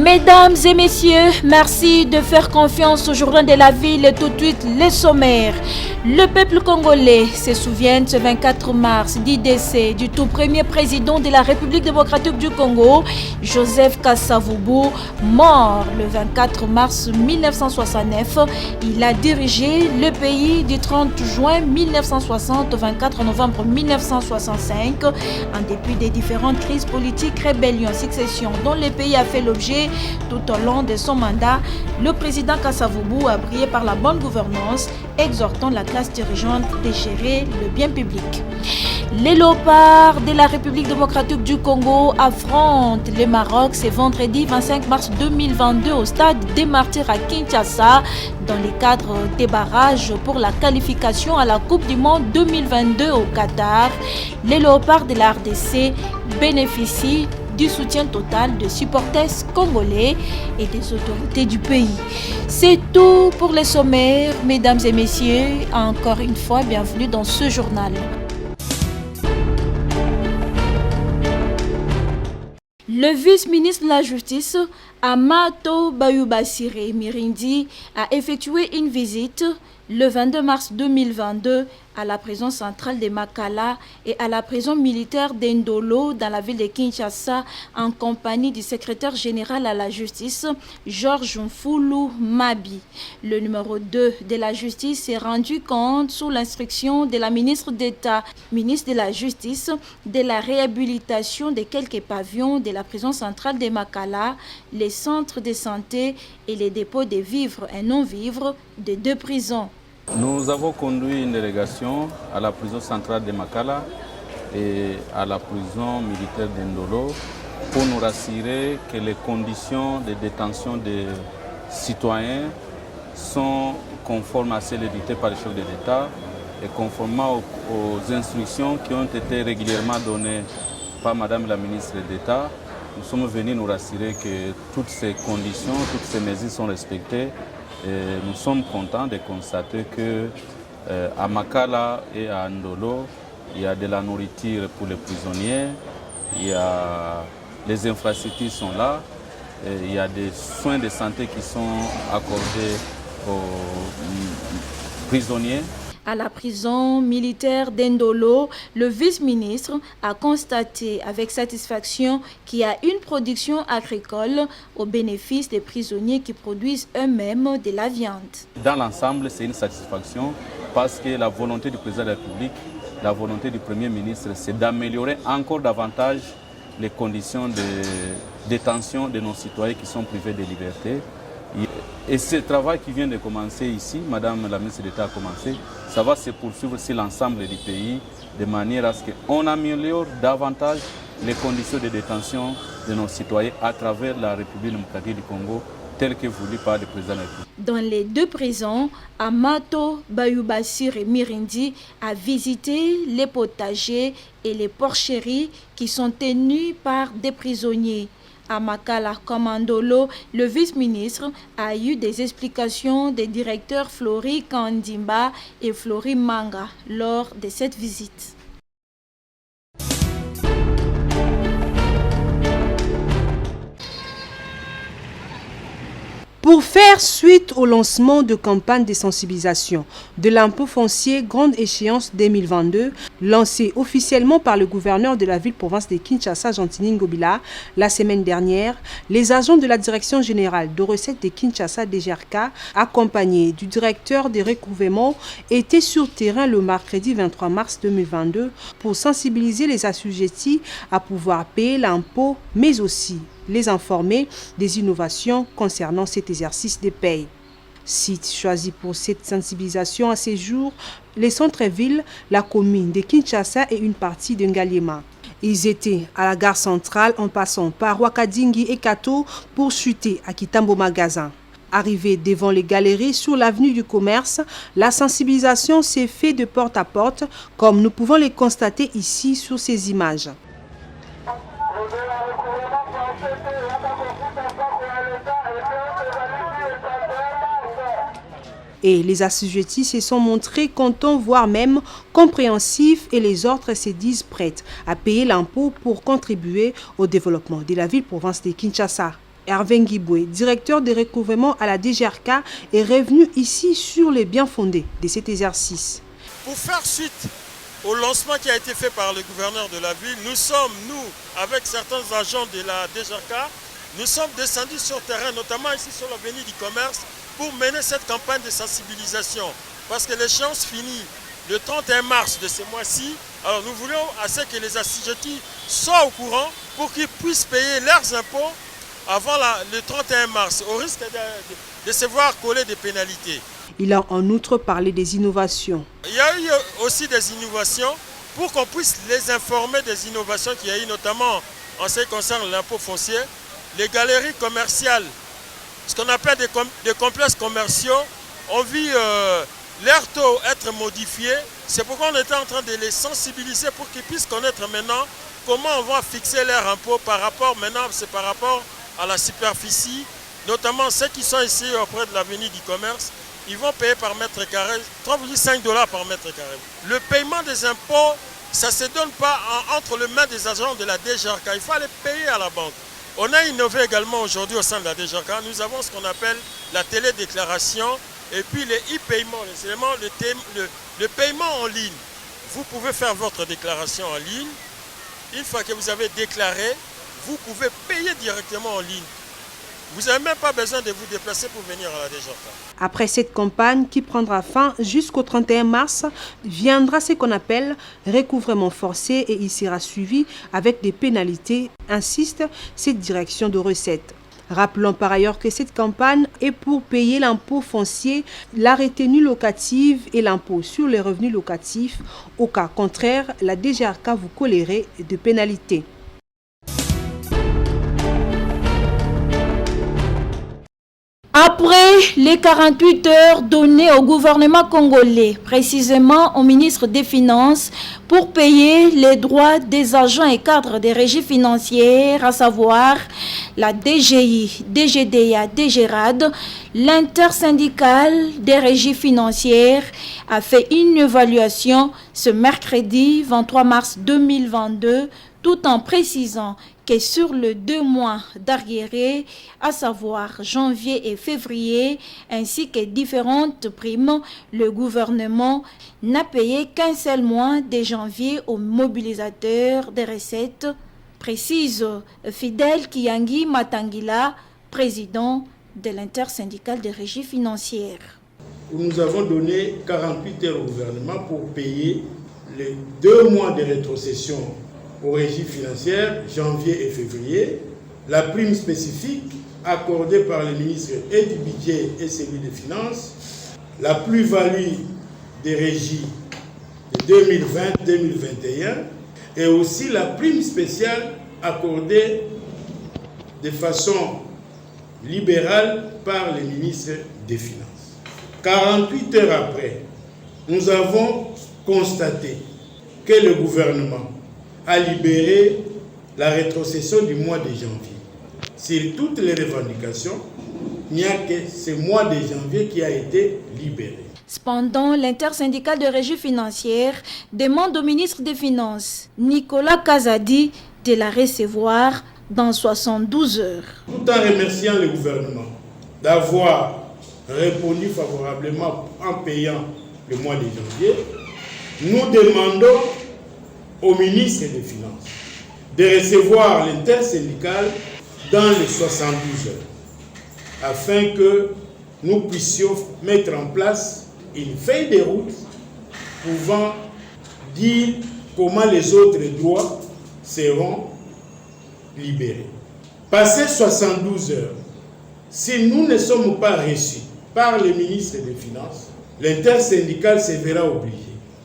Mesdames et messieurs, merci de faire confiance au journal de la ville et tout de suite les sommaires. Le peuple congolais se souvient ce 24 mars du décès du tout premier président de la République démocratique du Congo, Joseph Kasavubu, mort le 24 mars 1969. Il a dirigé le pays du 30 juin 1960 au 24 novembre 1965, en dépit des différentes crises politiques, rébellions, successions dont le pays a fait l'objet tout au long de son mandat. Le président Kasavubu a brillé par la bonne gouvernance, exhortant la classe dirigeante de gérer le bien public. Les léopards de la République démocratique du Congo affrontent le Maroc ce vendredi 25 mars 2022 au stade des Martyrs à Kinshasa dans le cadre des barrages pour la qualification à la Coupe du Monde 2022 au Qatar. Les léopards de la RDC bénéficient du soutien total de supporters congolais et des autorités du pays. C'est tout pour les sommaires, mesdames et messieurs. Encore une fois, bienvenue dans ce journal. Le vice-ministre de la Justice, Amato Bayubasire Mirindi, a effectué une visite le 22 mars 2022 à la prison centrale de Makala et à la prison militaire d'Endolo dans la ville de Kinshasa en compagnie du secrétaire général à la justice, Georges Mfulu Mabi. Le numéro 2 de la justice s'est rendu compte sous l'instruction de la ministre d'État, ministre de la Justice, de la réhabilitation de quelques pavillons de la prison centrale de Makala, les centres de santé et les dépôts de vivres et non-vivres de 2 prisons. Nous avons conduit une délégation à la prison centrale de Makala et à la prison militaire d'Endolo pour nous rassurer que les conditions de détention des citoyens sont conformes à celles dictées par les chefs de l'État et conformément aux instructions qui ont été régulièrement données par Madame la ministre d'État. Nous sommes venus nous rassurer que toutes ces conditions, toutes ces mesures sont respectées. Et nous sommes contents de constater qu'à Makala et à Ndolo, il y a de la nourriture pour les prisonniers, les infrastructures sont là, et il y a des soins de santé qui sont accordés aux prisonniers. À la prison militaire d'Endolo, le vice-ministre a constaté avec satisfaction qu'il y a une production agricole au bénéfice des prisonniers qui produisent eux-mêmes de la viande. Dans l'ensemble, c'est une satisfaction parce que la volonté du président de la République, la volonté du Premier ministre, c'est d'améliorer encore davantage les conditions de détention de nos citoyens qui sont privés de liberté. Et ce travail qui vient de commencer ici, Madame la ministre d'État a commencé, ça va se poursuivre sur l'ensemble du pays de manière à ce qu'on améliore davantage les conditions de détention de nos citoyens à travers la République démocratique du Congo, telle que voulue par le président de la République. Dans les 2 prisons, Amato Bayubasire Mirindi a visité les potagers et les porcheries qui sont tenus par des prisonniers. À Makala comme à Ndolo, le vice-ministre a eu des explications des directeurs Flori Kandimba et Flori Manga lors de cette visite. Pour faire suite au lancement de campagne de sensibilisation de l'impôt foncier grande échéance 2022, lancé officiellement par le gouverneur de la ville-province de Kinshasa, Gentini Ngobila, la semaine dernière, les agents de la direction générale de recettes de Kinshasa, DGRK, accompagnés du directeur des recouvrements, étaient sur terrain le mercredi 23 mars 2022 pour sensibiliser les assujettis à pouvoir payer l'impôt, mais aussi les informer des innovations concernant cet exercice de paye. Site choisi pour cette sensibilisation à ces jours, les centres-villes, la commune de Kinshasa et une partie de Ngaliema. Ils étaient à la gare centrale en passant par Wakadingi et Kato pour chuter à Kitambo Magasin. Arrivé devant les galeries sur l'avenue du commerce, la sensibilisation s'est faite de porte à porte, comme nous pouvons les constater ici sur ces images. Et les assujettis se sont montrés contents, voire même compréhensifs, et les autres se disent prêts à payer l'impôt pour contribuer au développement de la ville-province de Kinshasa. Hervé Ngiboué, directeur de recouvrement à la DGRK, est revenu ici sur les bien fondés de cet exercice. Pour faire suite au lancement qui a été fait par le gouverneur de la ville, nous, avec certains agents de la DGRK, nous sommes descendus sur terrain, notamment ici sur l'avenue du Commerce, pour mener cette campagne de sensibilisation. Parce que l'échéance finit le 31 mars de ce mois-ci. Alors nous voulons à ce que les assujettis soient au courant pour qu'ils puissent payer leurs impôts avant le 31 mars, au risque de se voir coller des pénalités. Il a en outre parlé des innovations. Il y a eu aussi des innovations pour qu'on puisse les informer des innovations qu'il y a eu, notamment en ce qui concerne l'impôt foncier. Les galeries commerciales, ce qu'on appelle des complexes commerciaux, ont vu leur taux être modifié. C'est pourquoi on était en train de les sensibiliser pour qu'ils puissent connaître maintenant comment on va fixer leur impôt par rapport à la superficie, notamment ceux qui sont ici auprès de l'avenue du Commerce. Ils vont payer par mètre carré, 3,5 $ par mètre carré. Le paiement des impôts, ça ne se donne pas entre les mains des agents de la DGRK. Il faut aller payer à la banque. On a innové également aujourd'hui au sein de la DGRK. Nous avons ce qu'on appelle la télédéclaration et puis les e-paiements, le paiement en ligne. Vous pouvez faire votre déclaration en ligne. Une fois que vous avez déclaré, vous pouvez payer directement en ligne. Vous n'avez même pas besoin de vous déplacer pour venir à la DGRK. Après cette campagne qui prendra fin jusqu'au 31 mars, viendra ce qu'on appelle recouvrement forcé et il sera suivi avec des pénalités, insiste cette direction de recettes. Rappelons par ailleurs que cette campagne est pour payer l'impôt foncier, la retenue locative et l'impôt sur les revenus locatifs. Au cas contraire, la DGRK vous collerait de pénalités. Après les 48 heures données au gouvernement congolais, précisément au ministre des Finances, pour payer les droits des agents et cadres des régies financières, à savoir la DGI, DGDA, DGRAD, l'intersyndicale des régies financières a fait une évaluation ce mercredi 23 mars 2022, tout en précisant que sur les 2 mois d'arriéré, à savoir janvier et février, ainsi que différentes primes, le gouvernement n'a payé qu'un seul mois de janvier aux mobilisateurs des recettes, précise Fidel Kiyangi Matangila, président de l'intersyndicale des régies financières. Nous avons donné 48 heures au gouvernement pour payer les 2 mois de rétrocession aux régies financières, janvier et février, la prime spécifique accordée par le ministre et du budget et celui des finances, la plus-value des régies de 2020-2021 et aussi la prime spéciale accordée de façon libérale par le ministre des Finances. 48 heures après, nous avons constaté que le gouvernement a libéré la rétrocession du mois de janvier. Sur toutes les revendications, il n'y a que ce mois de janvier qui a été libéré. Cependant, l'intersyndicale de régies financières demande au ministre des Finances, Nicolas Kazadi, de la recevoir dans 72 heures. Tout en remerciant le gouvernement d'avoir répondu favorablement en payant le mois de janvier, nous demandons au ministre des Finances de recevoir l'intersyndicale dans les 72 heures afin que nous puissions mettre en place une feuille de route pouvant dire comment les autres droits seront libérés. Passé 72 heures, si nous ne sommes pas reçus par le ministre des Finances, l'intersyndicale se verra obligé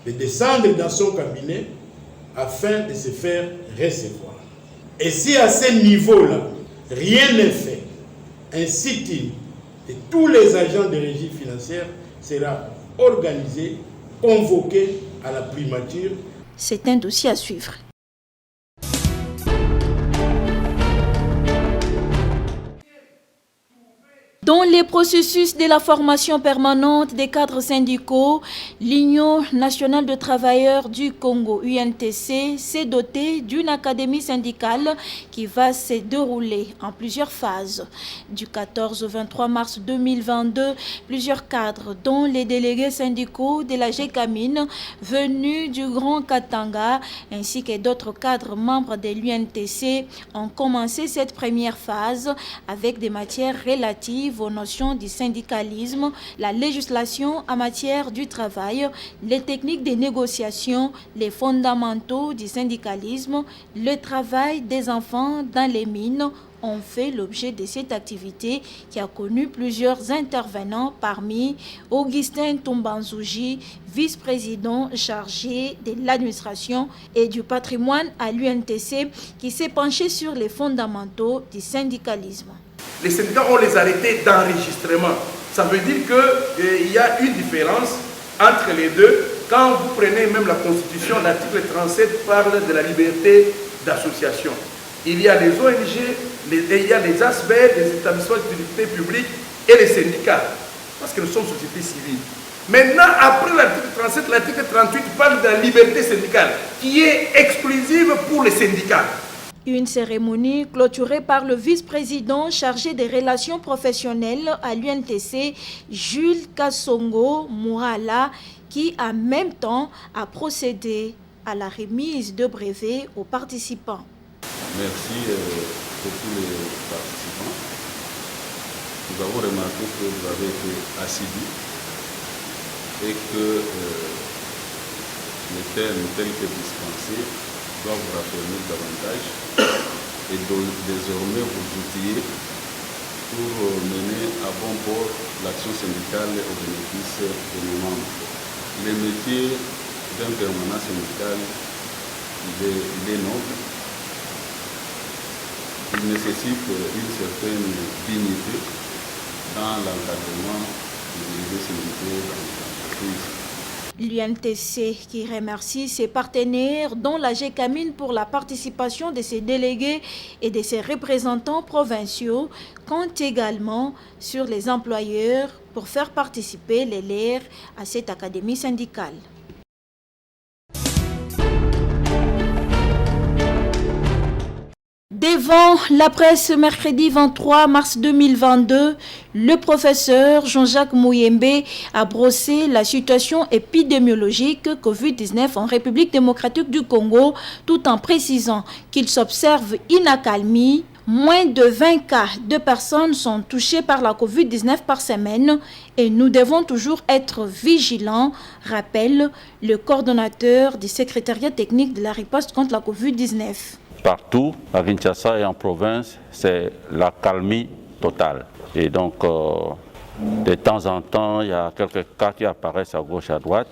de descendre dans son cabinet afin de se faire recevoir. Et si à ce niveau-là, rien n'est fait, un sit-in de tous les agents de régie financière sera organisé, convoqué à la primature. C'est un dossier à suivre. Dans les processus de la formation permanente des cadres syndicaux, l'Union nationale de travailleurs du Congo, UNTC, s'est dotée d'une académie syndicale qui va se dérouler en plusieurs phases. Du 14 au 23 mars 2022, plusieurs cadres, dont les délégués syndicaux de la GECAMIN, venus du Grand Katanga, ainsi que d'autres cadres membres de l'UNTC, ont commencé cette première phase avec des matières relatives aux notions du syndicalisme, la législation en matière du travail, les techniques de négociation, les fondamentaux du syndicalisme, le travail des enfants dans les mines ont fait l'objet de cette activité qui a connu plusieurs intervenants, parmi Augustin Tombanzouji, vice-président chargé de l'administration et du patrimoine à l'UNTC, qui s'est penché sur les fondamentaux du syndicalisme. Les syndicats ont les arrêtés d'enregistrement. Ça veut dire qu'il y a une différence entre les deux. Quand vous prenez même la Constitution, l'article 37 parle de la liberté d'association. Il y a les ONG, il y a les ASBER, les établissements d'utilité publique et les syndicats, parce que nous sommes société civile. Maintenant, après l'article 37, l'article 38 parle de la liberté syndicale, qui est exclusive pour les syndicats. Une cérémonie clôturée par le vice-président chargé des relations professionnelles à l'UNTC, Jules Kassongo Mourala, qui en même temps a procédé à la remise de brevets aux participants. Merci pour tous les participants. Nous avons remarqué que vous avez été assidus et que les termes tels que dispensés doivent vous raffermir davantage et désormais vous outiller pour mener à bon port l'action syndicale au bénéfice de nos membres. Les métiers d'un permanent syndical, il est noble. Il nécessite une certaine dignité dans l'encadrement des délégués syndicaux dans l'entreprise. L'UNTC qui remercie ses partenaires, dont la GECAMIN, pour la participation de ses délégués et de ses représentants provinciaux, compte également sur les employeurs pour faire participer les LER à cette académie syndicale. Devant la presse mercredi 23 mars 2022, le professeur Jean-Jacques Mouyembe a brossé la situation épidémiologique Covid-19 en République démocratique du Congo, tout en précisant qu'il s'observe une accalmie. Moins de 20 cas de personnes sont touchées par la Covid-19 par semaine et nous devons toujours être vigilants, rappelle le coordonnateur du secrétariat technique de la riposte contre la Covid-19. Partout, à Kinshasa et en province, c'est la calmie totale. Et donc, de temps en temps, il y a quelques cas qui apparaissent à gauche, à droite,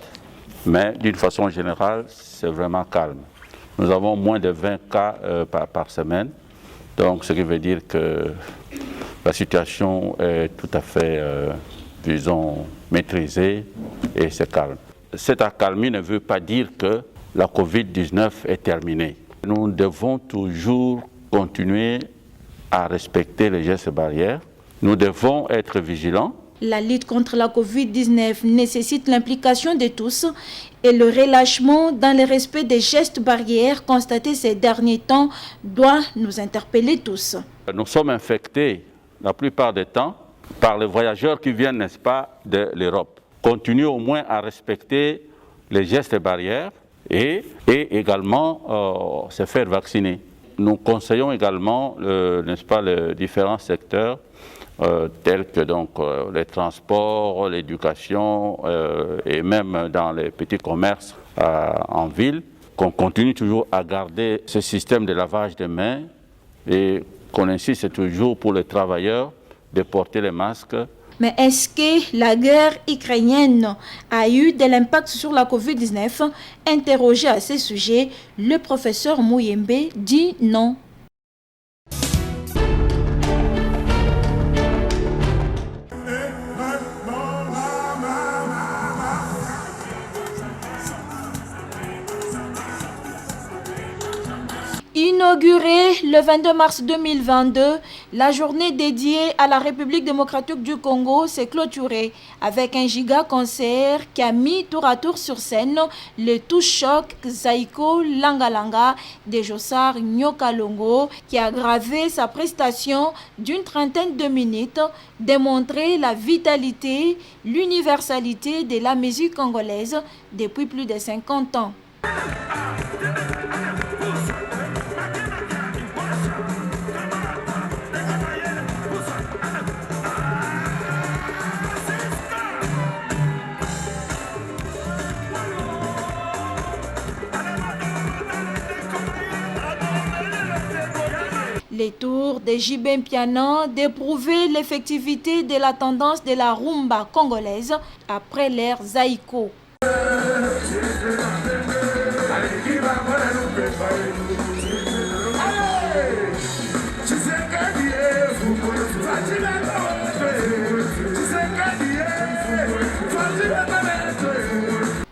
mais d'une façon générale, c'est vraiment calme. Nous avons moins de 20 cas par semaine, donc ce qui veut dire que la situation est tout à fait, disons, maîtrisée et c'est calme. Cette accalmie ne veut pas dire que la Covid-19 est terminée. Nous devons toujours continuer à respecter les gestes barrières. Nous devons être vigilants. La lutte contre la Covid-19 nécessite l'implication de tous et le relâchement dans le respect des gestes barrières constatés ces derniers temps doit nous interpeller tous. Nous sommes infectés la plupart du temps par les voyageurs qui viennent, n'est-ce pas, de l'Europe. Continuez au moins à respecter les gestes barrières et également se faire vacciner. Nous conseillons également, n'est-ce pas, les différents secteurs tels que donc, les transports, l'éducation et même dans les petits commerces en ville, qu'on continue toujours à garder ce système de lavage des mains et qu'on insiste toujours pour les travailleurs de porter les masques. Mais est-ce que la guerre ukrainienne a eu de l'impact sur la Covid-19? Interrogé à ce sujet, le professeur Mouyembe dit non. Inaugurée le 22 mars 2022, La journée dédiée à la République démocratique du Congo s'est clôturée avec un giga concert qui a mis tour à tour sur scène le tout choc Zaiko Langalanga de Jossar Nyokalongo qui a gravé sa prestation d'une trentaine de minutes, démontré la vitalité, l'universalité de la musique congolaise depuis plus de 50 ans. Les tours de Jibem Piana d'éprouver l'effectivité de la tendance de la rumba congolaise après l'ère Zaiko.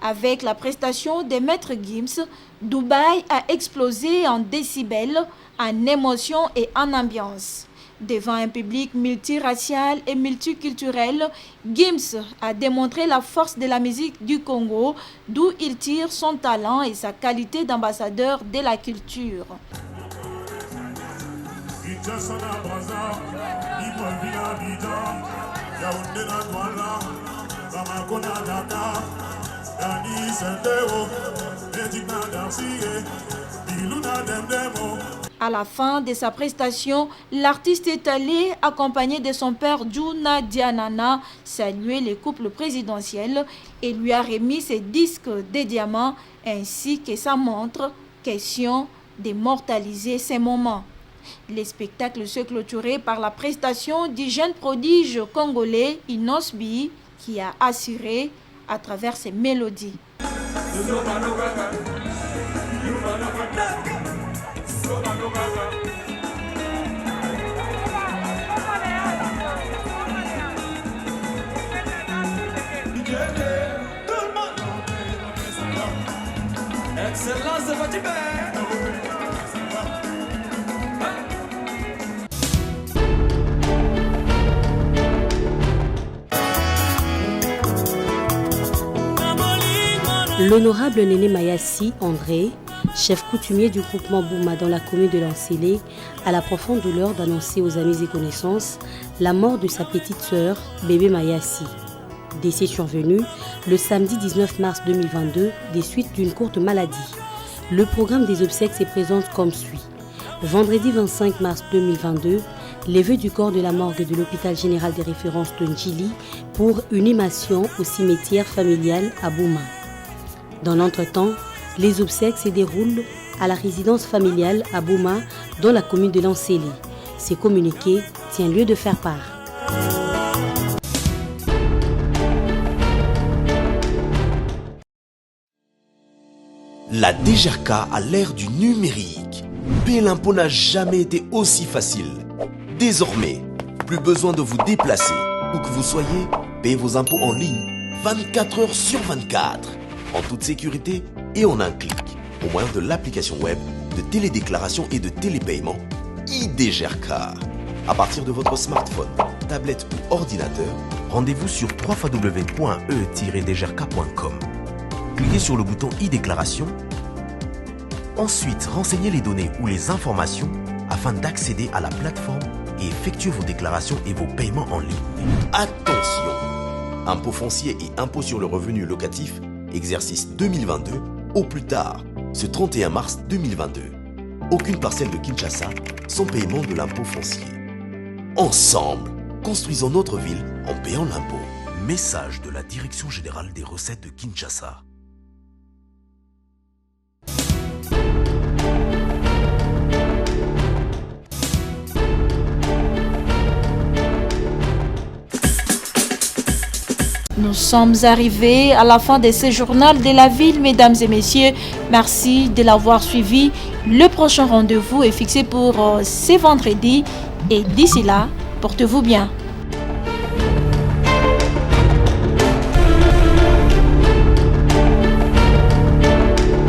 Avec la prestation des maîtres Gims, Dubaï a explosé en décibels, en émotion et en ambiance. Devant un public multiracial et multiculturel, Gims a démontré la force de la musique du Congo, d'où il tire son talent et sa qualité d'ambassadeur de la culture. À la fin de sa prestation, l'artiste est allé, accompagné de son père Juna Dianana, saluer le couple présidentiel et lui a remis ses disques de diamants ainsi que sa montre, question d'immortaliser ces moments. Les spectacles se clôturaient par la prestation du jeune prodige congolais Inosbi qui a assuré à travers ses mélodies. Excellence de votre père. L'honorable Néné Mayassi André, chef coutumier du groupement Bouma dans la commune de Lancélé, a la profonde douleur d'annoncer aux amis et connaissances la mort de sa petite sœur, bébé Mayassi. Décès survenu le samedi 19 mars 2022 des suites d'une courte maladie. Le programme des obsèques se présente comme suit. Vendredi 25 mars 2022, les vœux du corps de la morgue de l'hôpital général des références de Ndjili pour une inhumation au cimetière familial à Bouma. Dans l'entretemps, les obsèques se déroulent à la résidence familiale à Bouma, dans la commune de Lancélé. Ces communiqués tient lieu de faire part. La DGRK à l'ère du numérique. Payer l'impôt n'a jamais été aussi facile. Désormais, plus besoin de vous déplacer. Où que vous soyez, payez vos impôts en ligne 24 heures sur 24. En toute sécurité et en un clic, au moyen de l'application web de télédéclaration et de télépaiement iDGRK. À partir de votre smartphone, tablette ou ordinateur, rendez-vous sur www.e-dgrk.com. Cliquez sur le bouton e-déclaration. Ensuite, renseignez les données ou les informations afin d'accéder à la plateforme et effectuer vos déclarations et vos paiements en ligne. Attention! Impôt foncier et impôt sur le revenu locatif exercice 2022 au plus tard, ce 31 mars 2022. Aucune parcelle de Kinshasa sans paiement de l'impôt foncier. Ensemble, construisons notre ville en payant l'impôt. Message de la Direction générale des recettes de Kinshasa. Nous sommes arrivés à la fin de ce journal de la ville, mesdames et messieurs. Merci de l'avoir suivi. Le prochain rendez-vous est fixé pour ce vendredi. Et d'ici là, portez-vous bien.